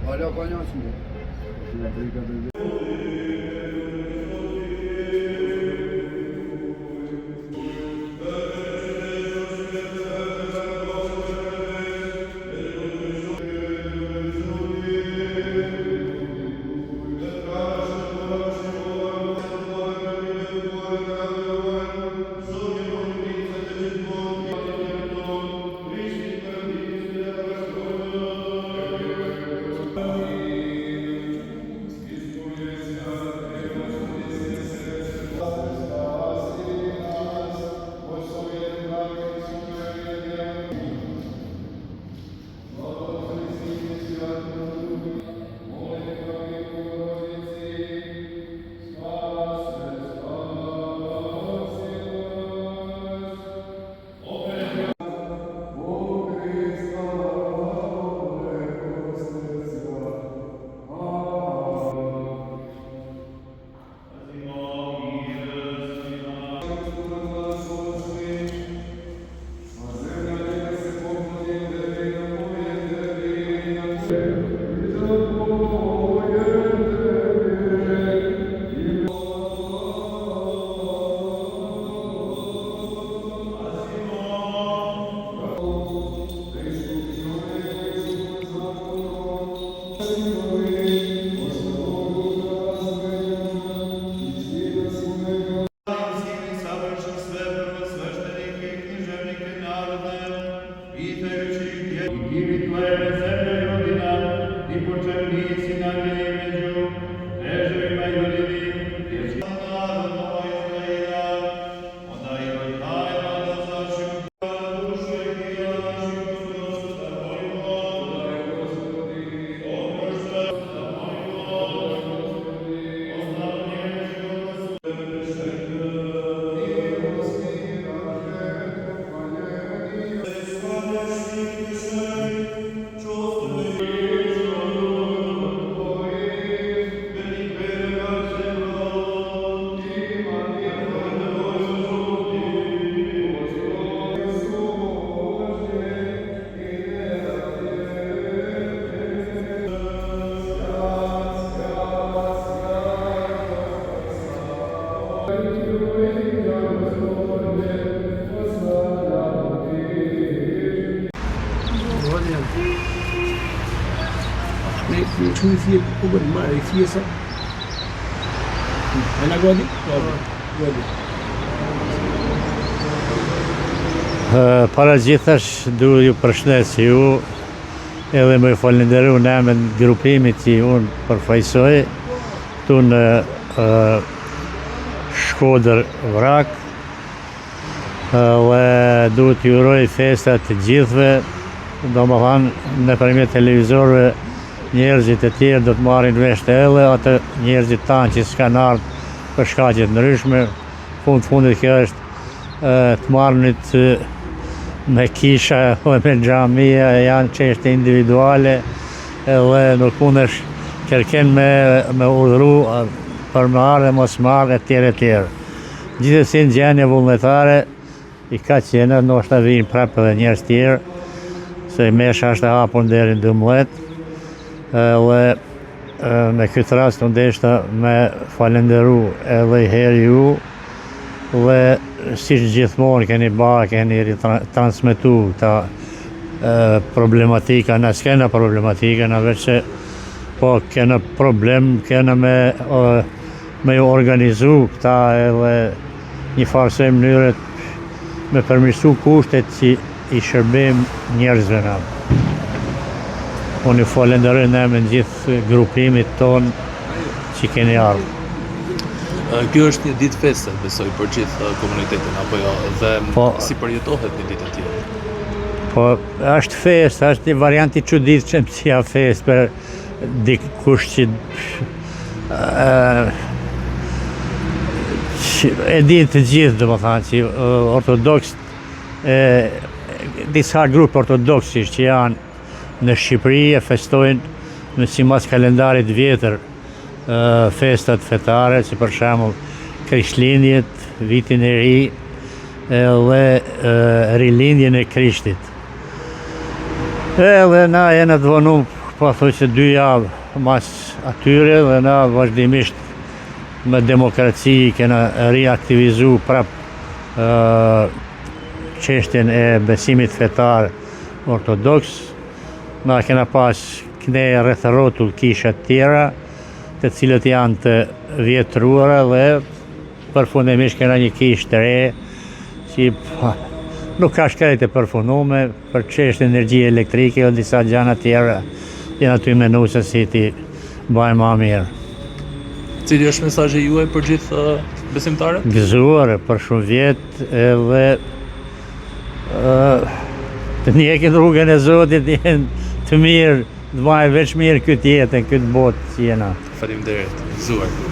Hala ka njësë mu. شو في الأوبر ما في صح؟ أنا قاعد Para gjithash du ju përshëndes ju edhe më falenderoj në emër të grupimit që unë përfaqësoj këtu në Shkodër Vrak. Dhe duhet ju uroj festa të gjithëve, domethënë nëpërmjet televizorëve njerëzit e tjerë do të marrin vesh edhe atë njerëzit tanë që s'kan ardhur për shkaqe të ndryshme. Fundit kjo është të marrnit me kisha o me xhamia janë çështje individuale edhe nuk mundesh kërken me udhëru për me ardhe mos marrë etj. Gjithsesi në gjendje vullnetare i ka qenë ndoshta vinë prapë edhe njerëz tjerë se mesha është e hapur deri në 12 edhe me këtë rast unë deshta me falenderu edhe herë ju dhe si gjithmonë keni transmetu këta problematika, na s'kena problematika, na veç se po kena problem, kena me organizu këta edhe një farëse mënyrët me përmirësu kushtet që i shërbim njerëzve na. Unë ju falenderoj në emër gjithë grupimit ton që keni ardhur. Kjo është një ditë feste, besoj, për gjithë komunitetin, apo jo, dhe si përjetohet një ditë tjetër? Po, është fest, është një variant i çuditshëm si ja fest për dikush që e din të gjithë, domethënë, që ortodoks, disa grupe ortodoksisht që janë në Shqipëri e festojnë në sipas kalendarit vjetër festat fetare, si për shembull Krishtlindjet, vitin e ri dhe rilindjen e Krishtit. Edhe na jena të vonu po thuj se 2 javë mas atyre dhe na vazhdimisht me demokraci kena reaktivizu prap çështjen e besimit fetar ortodoks. Na kena pas kneje rreth rrotull kisha të tjera, të cilët janë të vjetruara dhe përfundimisht kena një kishë të re që nuk ka shkrejt e përfundume për çështje energjie elektrike o disa gjana tjera janë aty menuese si ti bajnë ma mirë. Cili është mesazhi juaj për gjithë besimtarët? Gëzuar për shumë vjet edhe të ndjekin rrugën e Zotit, jenë të mirë, të bajnë veç mirë këtë jetën, këtë botë që jena. Faleminderit, gëzuar.